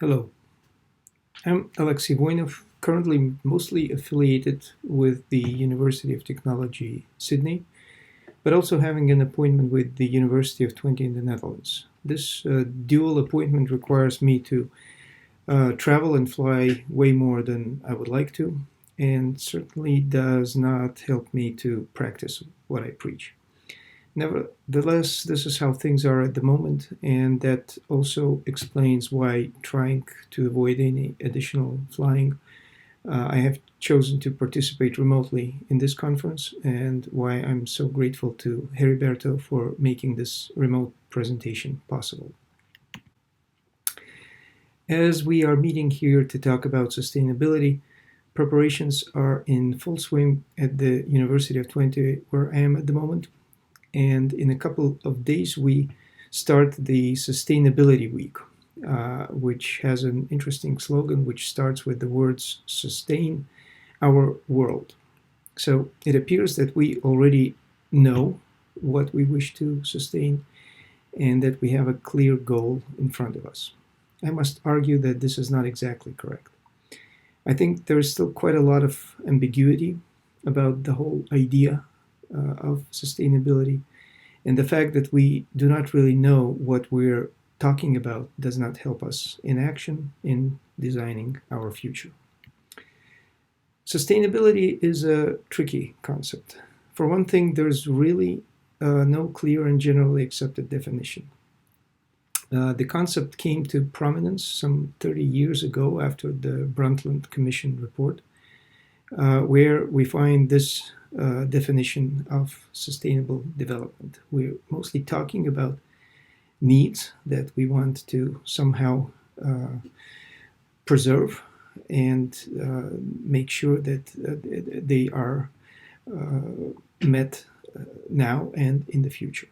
Hello, I'm Alexei Voinov, currently mostly affiliated with the University of Technology, Sydney, but also having an appointment with the University of Twente in the Netherlands. This dual appointment requires me to travel and fly way more than I would like to, and certainly does not help me to practice what I preach. Nevertheless, this is how things are at the moment, and that also explains why, trying to avoid any additional flying, I have chosen to participate remotely in this conference, and why I'm so grateful to Heriberto for making this remote presentation possible. As we are meeting here to talk about sustainability, preparations are in full swing at the University of Twente, where I am at the moment. And in a couple of days, we start the Sustainability Week, which has an interesting slogan which starts with the words sustain our world. So it appears that we already know what we wish to sustain and that we have a clear goal in front of us. I must argue that this is not exactly correct. I think there is still quite a lot of ambiguity about the whole idea of sustainability, and the fact that we do not really know what we're talking about does not help us in action in designing our future. Sustainability is a tricky concept. For one thing, there's really no clear and generally accepted definition. The concept came to prominence some 30 years ago after the Brundtland Commission report, where we find this definition of sustainable development. We're mostly talking about needs that we want to somehow preserve and make sure that they are met now and in the future.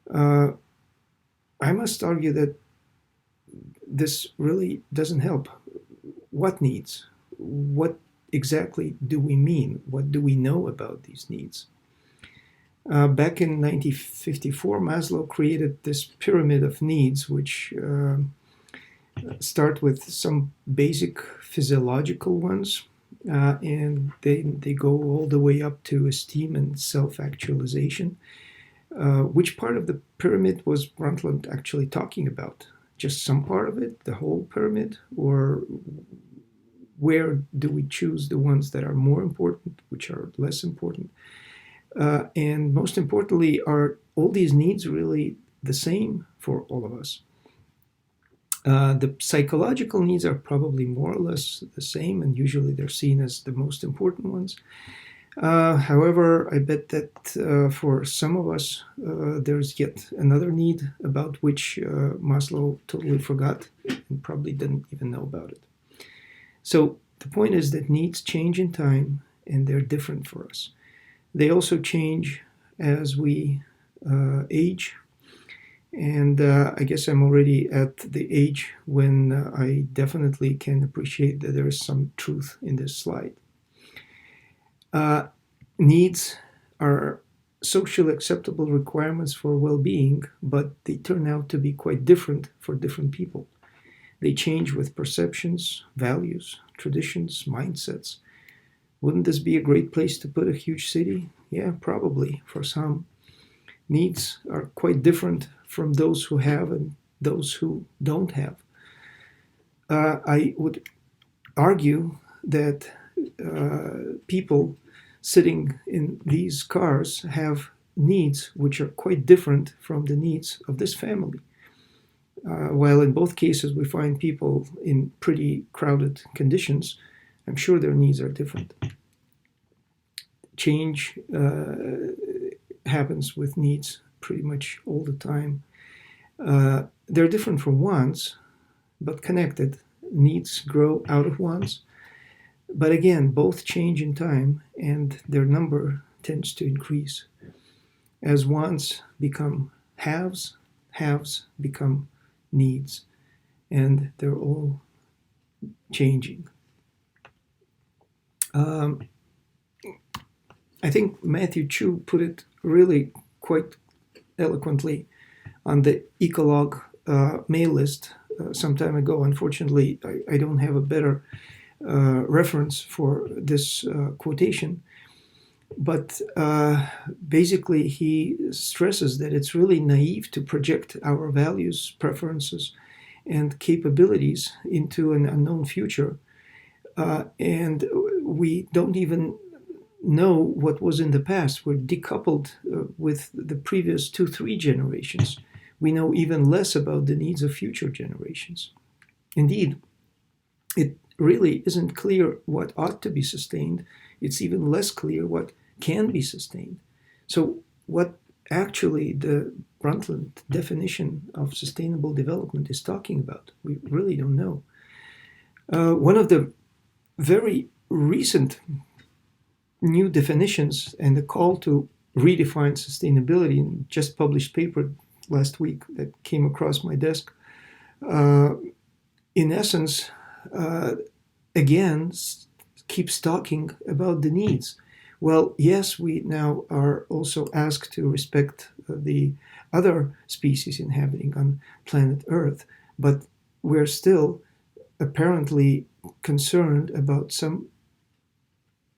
I must argue that this really doesn't help. What needs? What exactly do we mean? What do we know about these needs? Back in 1954, Maslow created this pyramid of needs, which start with some basic physiological ones, and they go all the way up to esteem and self-actualization. Which part of the pyramid was Brundtland actually talking about? Just some part of it, the whole pyramid, or where do we choose the ones that are more important, which are less important? And most importantly, are all these needs really the same for all of us? The psychological needs are probably more or less the same, and usually they're seen as the most important ones. However, I bet that for some of us, there's yet another need about which Maslow totally forgot and probably didn't even know about it. So the point is that needs change in time, and they're different for us. They also change as we age, and I guess I'm already at the age when I definitely can appreciate that there is some truth in this slide. Needs are socially acceptable requirements for well-being, but they turn out to be quite different for different people. They change with perceptions, values, traditions, mindsets. Wouldn't this be a great place to put a huge city? Yeah, probably for some. Needs are quite different from those who have and those who don't have. I would argue that people sitting in these cars have needs which are quite different from the needs of this family. While in both cases we find people in pretty crowded conditions, I'm sure their needs are different. Change happens with needs pretty much all the time. They're different from wants, but connected. Needs grow out of wants. But again, both change in time, and their number tends to increase. As wants become haves, haves become needs, and they're all changing. I think Matthew Chu put it really quite eloquently on the Ecologue mail list some time ago. Unfortunately, I don't have a better reference for this quotation. But basically, he stresses that it's really naive to project our values, preferences, and capabilities into an unknown future. And we don't even know what was in the past. We're decoupled with the previous 2, 3 generations. We know even less about the needs of future generations. Indeed, it really isn't clear what ought to be sustained. It's even less clear what can be sustained. So, what actually the Brundtland definition of sustainable development is talking about, we really don't know. One of the very recent new definitions and the call to redefine sustainability in just published paper last week that came across my desk, in essence, again, keeps talking about the needs. Well, yes, we now are also asked to respect the other species inhabiting on planet Earth, but we're still apparently concerned about some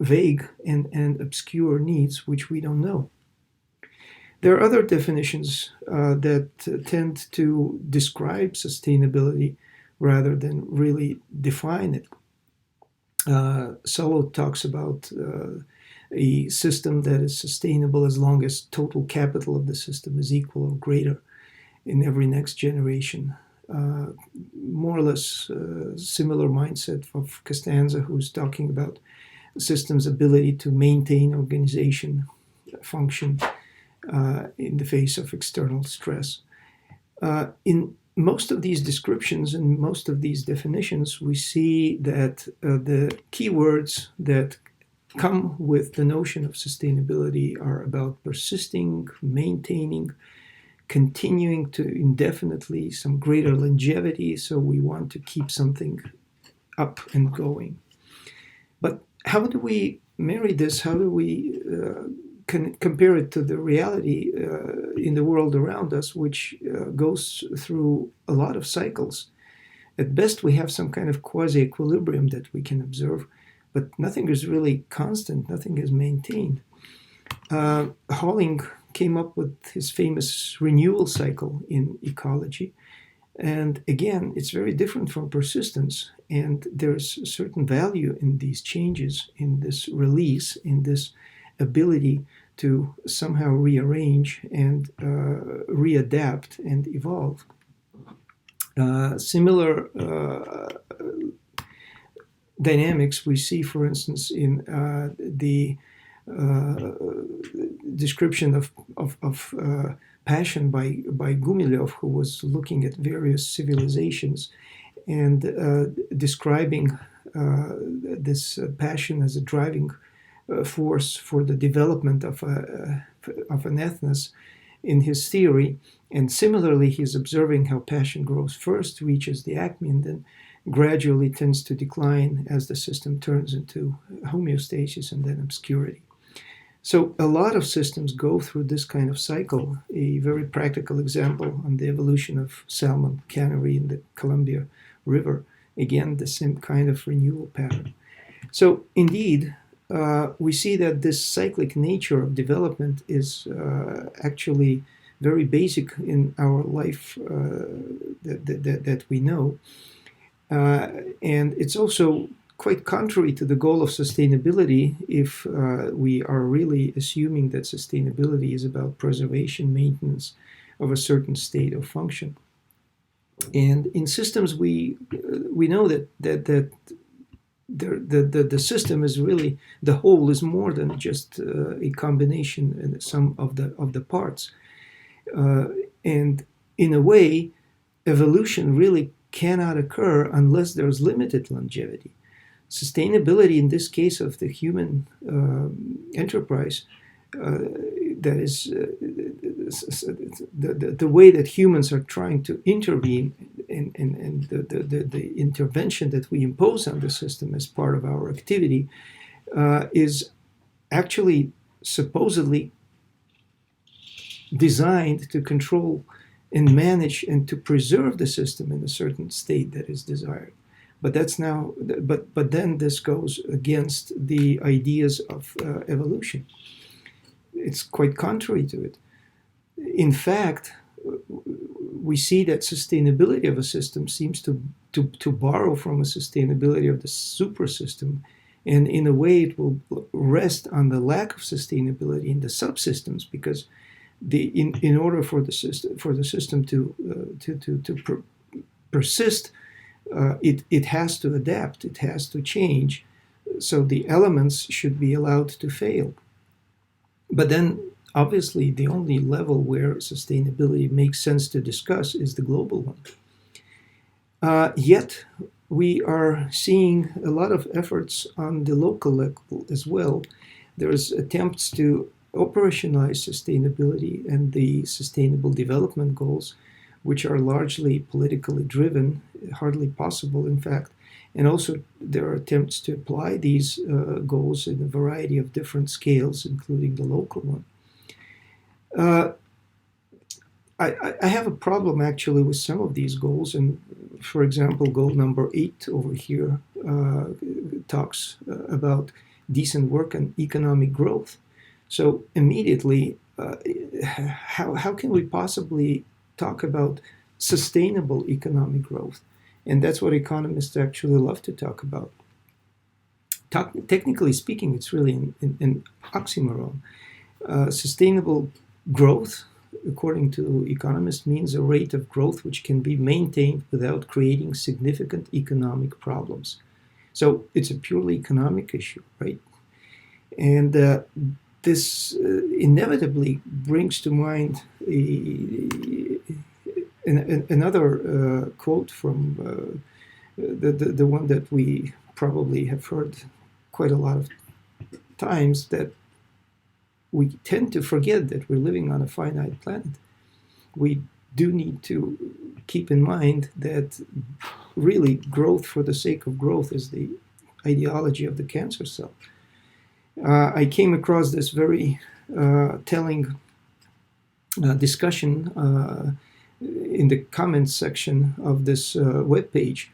vague and obscure needs which we don't know. There are other definitions that tend to describe sustainability rather than really define it. Solow talks about a system that is sustainable as long as total capital of the system is equal or greater in every next generation. More or less similar mindset of Costanza, who's talking about system's ability to maintain organization function in the face of external stress. In most of these descriptions and most of these definitions, we see that the keywords that come with the notion of sustainability are about persisting, maintaining, continuing to indefinitely, some greater longevity. So we want to keep something up and going. But how do we marry this? How do we compare it to the reality in the world around us, which goes through a lot of cycles? At best, we have some kind of quasi-equilibrium that we can observe, but nothing is really constant, nothing is maintained. Holling came up with his famous renewal cycle in ecology. And again, it's very different from persistence. And there's a certain value in these changes, in this release, in this ability to somehow rearrange and readapt and evolve. Similar dynamics we see, for instance, in the description of passion by Gumilev, who was looking at various civilizations and describing this passion as a driving force for the development of an ethnos in his theory. And similarly, he's observing how passion grows first, reaches the acme, and then gradually tends to decline as the system turns into homeostasis and then obscurity. So a lot of systems go through this kind of cycle. A very practical example on the evolution of salmon cannery in the Columbia River. Again, the same kind of renewal pattern. So indeed, we see that this cyclic nature of development is actually very basic in our life that we know. And it's also quite contrary to the goal of sustainability if we are really assuming that sustainability is about preservation, maintenance of a certain state of function. And in systems, we know that the system is really, the whole is more than just a combination and some of the parts. And in a way, evolution really cannot occur unless there's limited longevity. Sustainability in this case of the human enterprise, that is the way that humans are trying to intervene and the intervention that we impose on the system as part of our activity is actually supposedly designed to control and manage and to preserve the system in a certain state that is desired. But that's now, but then this goes against the ideas of evolution. It's quite contrary to it. In fact, we see that sustainability of a system seems to borrow from a sustainability of the super system, and in a way it will rest on the lack of sustainability in the subsystems, because in order for the system to persist, it has to adapt, it has to change, so the elements should be allowed to fail. But then, obviously, the only level where sustainability makes sense to discuss is the global one. Yet, we are seeing a lot of efforts on the local level as well. There's attempts to operationalize sustainability and the Sustainable Development Goals, which are largely politically driven, hardly possible, in fact. And also, there are attempts to apply these goals in a variety of different scales, including the local one. I have a problem actually with some of these goals, and for example, goal number 8 over here talks about decent work and economic growth. So immediately, how can we possibly talk about sustainable economic growth? And that's what economists actually love to talk about. Technically speaking, it's really an oxymoron. Sustainable growth, according to economists, means a rate of growth which can be maintained without creating significant economic problems. So it's a purely economic issue, right? And this inevitably brings to mind another quote from the one that we probably have heard quite a lot of times, that we tend to forget that we're living on a finite planet. We do need to keep in mind that really growth for the sake of growth is the ideology of the cancer cell. I came across this very telling discussion in the comments section of this webpage.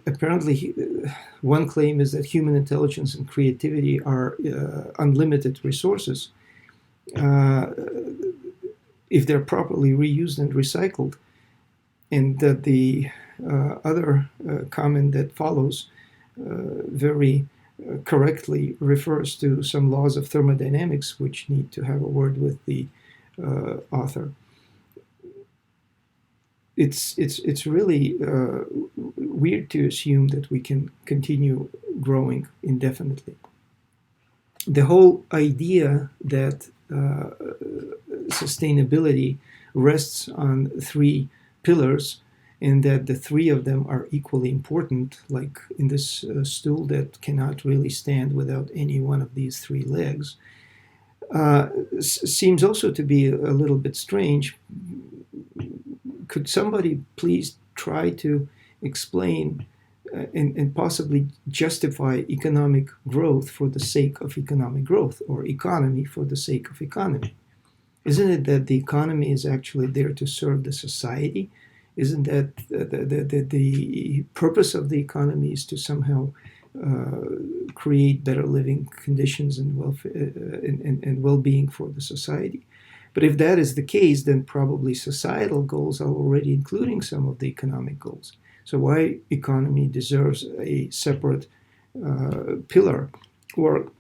Apparently, one claim is that human intelligence and creativity are unlimited resources if they're properly reused and recycled, and that the other comment that follows very correctly refers to some laws of thermodynamics which need to have a word with the author. It's really weird to assume that we can continue growing indefinitely. The whole idea that sustainability rests on 3 pillars, and that the 3 of them are equally important, like in this stool that cannot really stand without any one of these 3 legs, seems also to be a little bit strange. Could somebody please try to explain and possibly justify economic growth for the sake of economic growth, or economy for the sake of economy? Isn't it that the economy is actually there to serve the society? Isn't that the purpose of the economy is to somehow create better living conditions and well-being for the society? But if that is the case, then probably societal goals are already including some of the economic goals. So why economy deserves a separate pillar? Or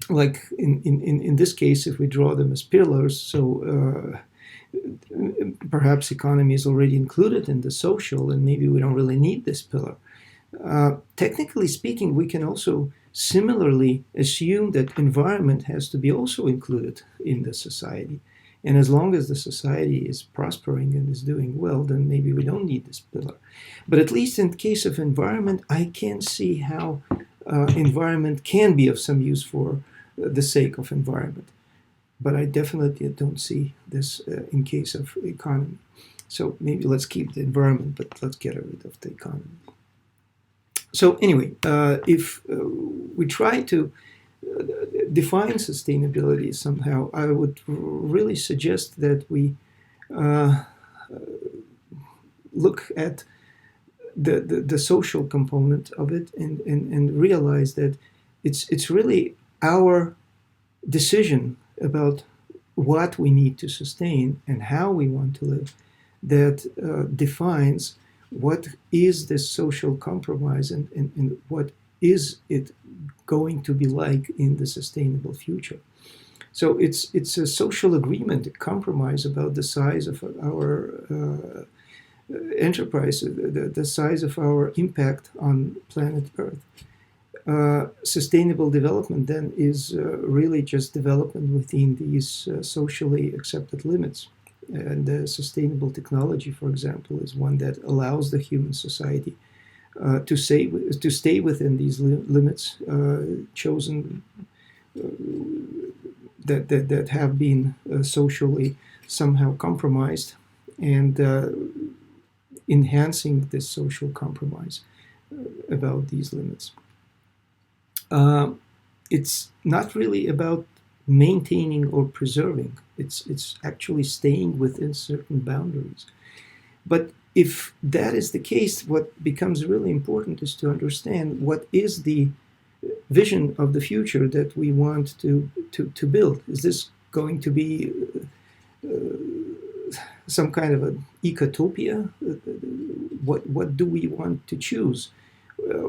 like in this case, if we draw them as pillars, so perhaps economy is already included in the social, and maybe we don't really need this pillar. Technically speaking, we can also similarly assume that environment has to be also included in the society. And as long as the society is prospering and is doing well, then maybe we don't need this pillar. But at least in the case of environment, I can see how environment can be of some use for the sake of environment. But I definitely don't see this in case of economy. So maybe let's keep the environment, but let's get rid of the economy. So anyway, if we try to define sustainability somehow, I would really suggest that we uh, look at the social component of it, and realize that it's really our decision about what we need to sustain and how we want to live that defines what is this social compromise, and what is it going to be like in the sustainable future. So it's a social agreement, a compromise about the size of our enterprise, the size of our impact on planet Earth. Sustainable development then is really just development within these socially accepted limits. And sustainable technology, for example, is one that allows the human society to stay within these limits chosen that have been socially somehow compromised, and enhancing this social compromise about these limits. It's not really about maintaining or preserving. It's actually staying within certain boundaries. But if that is the case, what becomes really important is to understand what is the vision of the future that we want to build. Is this going to be some kind of an ecotopia? What do we want to choose?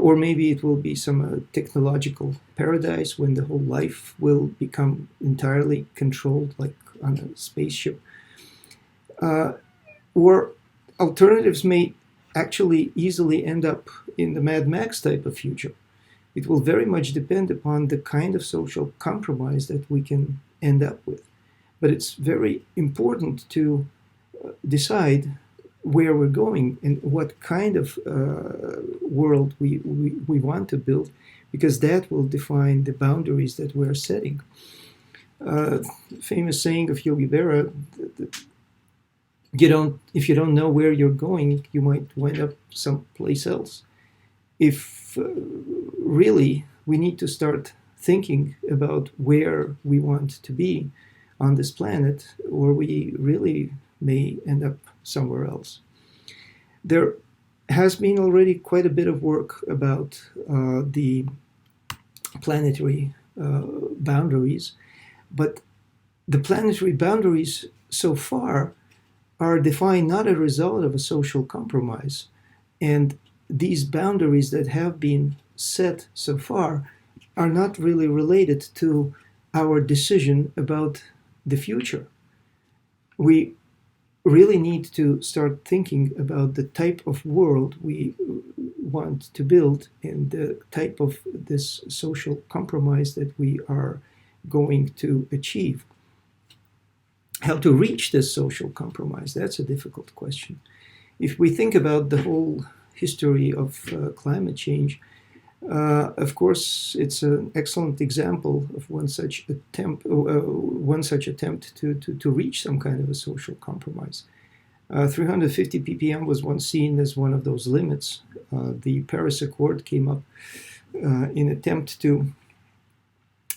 Or maybe it will be some technological paradise when the whole life will become entirely controlled, like on a spaceship. Or alternatives may actually easily end up in the Mad Max type of future. It will very much depend upon the kind of social compromise that we can end up with. But it's very important to decide where we're going and what kind of world we want to build, because that will define the boundaries that we're setting. Famous saying of Yogi Berra, if you don't know where you're going, you might wind up someplace else. If really we need to start thinking about where we want to be on this planet, or we really may end up somewhere else. There has been already quite a bit of work about the planetary boundaries, but the planetary boundaries so far are defined not as a result of a social compromise. And these boundaries that have been set so far are not really related to our decision about the future. We really need to start thinking about the type of world we want to build and the type of this social compromise that we are going to achieve. How to reach this social compromise, that's a difficult question. If we think about the whole history of climate change, of course, it's an excellent example of one such attempt to reach some kind of a social compromise. 350 ppm was once seen as one of those limits. The Paris Accord came up in attempt to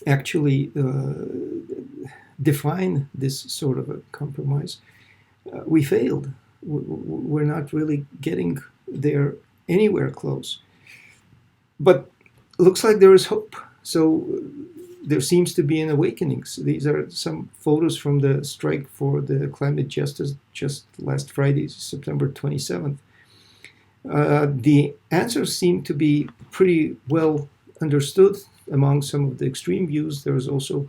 actually define this sort of a compromise. We failed. We're not really getting there anywhere close. But looks like there is hope. So there seems to be an awakening. So these are some photos from the strike for the climate justice just last Friday, September 27th. The answers seem to be pretty well understood among some of the extreme views. There is also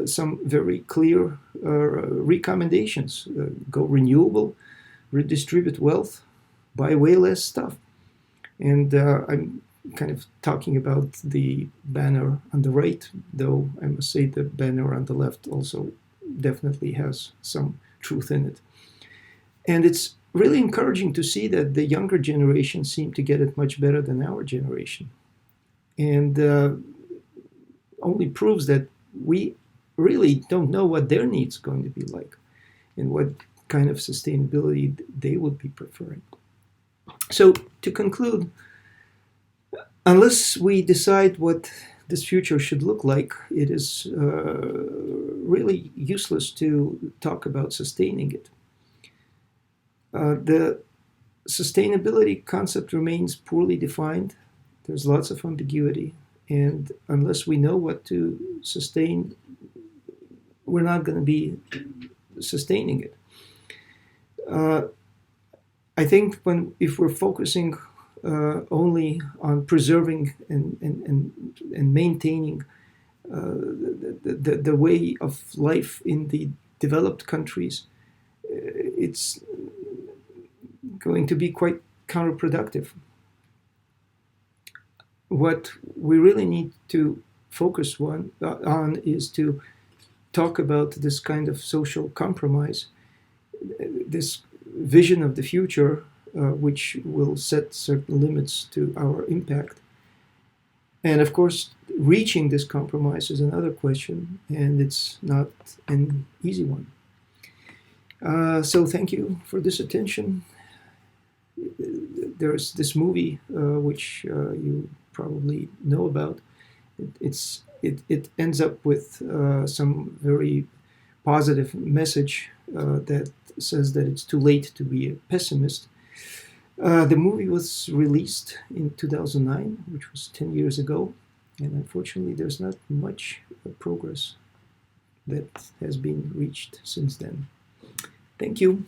some very clear recommendations. Go renewable, redistribute wealth, buy way less stuff. And I'm kind of talking about the banner on the right, though I must say the banner on the left also definitely has some truth in it. And it's really encouraging to see that the younger generation seem to get it much better than our generation. And only proves that we really don't know what their needs are going to be like and what kind of sustainability they would be preferring. So to conclude, unless we decide what this future should look like, it is really useless to talk about sustaining it. The sustainability concept remains poorly defined. There's lots of ambiguity, and unless we know what to sustain, we're not going to be sustaining it. Uh, I think if we're focusing only on preserving and maintaining the way of life in the developed countries, it's going to be quite counterproductive. What we really need to focus on is to talk about this kind of social compromise, this vision of the future, which will set certain limits to our impact. And of course, reaching this compromise is another question, and it's not an easy one. So thank you for this attention. There's this movie which you probably know about. It ends up with some very positive message that says that it's too late to be a pessimist. The movie was released in 2009, which was 10 years ago, and unfortunately there's not much progress that has been reached since then. Thank you.